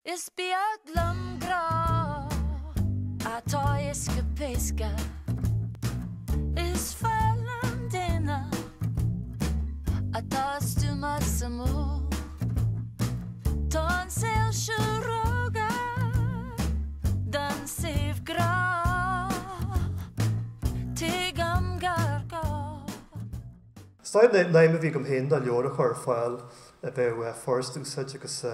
Is beag lum gra atá iske peska is fallen dina atá stuma samu ton sel shuroga dan save gra tigam garga. Stein naim vi gom hen da leor chor fáil be forstú said agus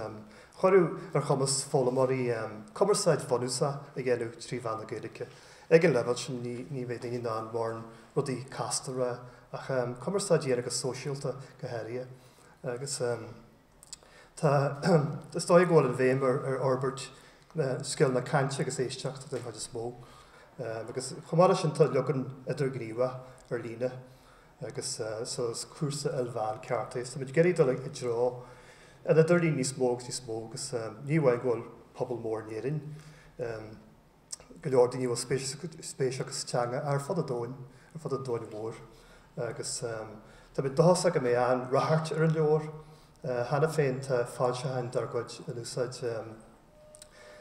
chorú chamas fólamí commerceid fanúsa a ggéú trí bhena Gaeilge. Egen level sin ní bheith daoine ná bhórn rudí castara ach commerceid dhéana agus socialta go heirí. Agus tá stáid gháil an bhéim ar orbert skill na cante agus éisteachta den chuid is mó. Agus chumara sin tá legan idir gníomha ar líne agus sos cuasa elbhán ceartais. Tá muid geirí dul i Stró a dúirí ní smóg agus ní bhhaid ghfuil pobl mór néirin. Go leor daoine bhfuil spéis agus teanga ar fad a dóin mór. Agus tá muid dása go mé an rathart ar an leor hana féin tá fáilte hain dargaid in úsáid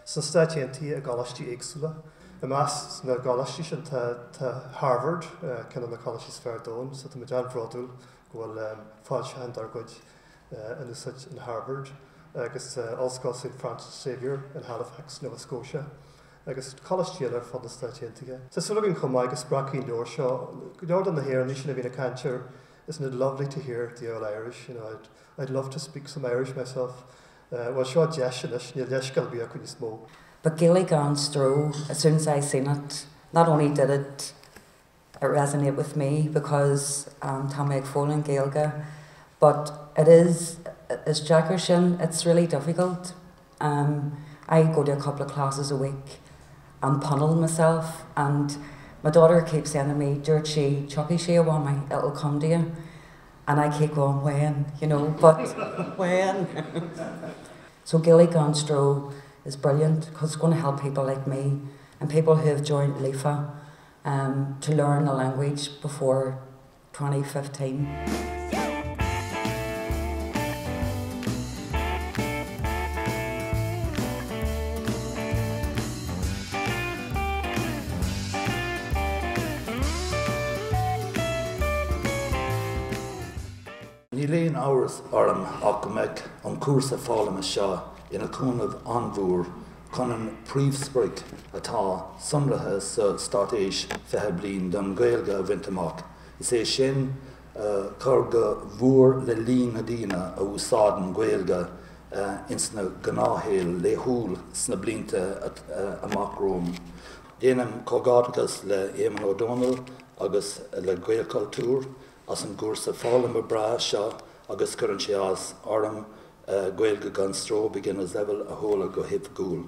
san stáitiantí a gálaistí éagsúla. Mas na gálaistí sin tá Harvard cin na cálaistí feardóin, so tá muid an bhródúil gohfuil fáilte hain dargaid in úsáid in Harvard agus Oscail St. Francis Xavier in Halifax, Nova Scotia. Agus cálaistíal ar fad na stáitiantaige. Tá sulgan chumá agus brací leor seo, go leor an na héir níos sin a bhí na cantear. Isn't it lovely to hear the old Irish? You know, I'd love to speak some Irish myself. Well, sure, Jeshish, you'll Jeshkal be a good small. But Gaeilge on Stró, as soon as I seen it, not only did it resonate with me because Tom Meg Folin Gaeilge, but it is, as Jackershin, it's really difficult. I go to a couple of classes a week and punnel myself, and my daughter keeps saying to me, Georgie, Chucky, she want me, it'll come to you. And I keep going, when, you know, but when? So Gaeilge on Stró is brilliant because it's going to help people like me and people who have joined LIFA to learn the language before 2015. Ní léon áras orm ach go mbeidh an cuasa fála seo ina cúnamh anmhúr chun an príomhspric atá somlathe sa státéis fethe bliain don Gaeilge a bhaint amach. Is é sin chur go bhúr le líon na daoine a úsáideann Gaeilge in sna gnáthhéal le húil sna blianta amach Róm. Déanam cógádagus le Éamon O'Donnell agus le Gaelchultúr as an gúrsa fála mar bra seo agus cuireann sé as orm Gaeilge gan Stró begin a zevel a hóla go hip gúil.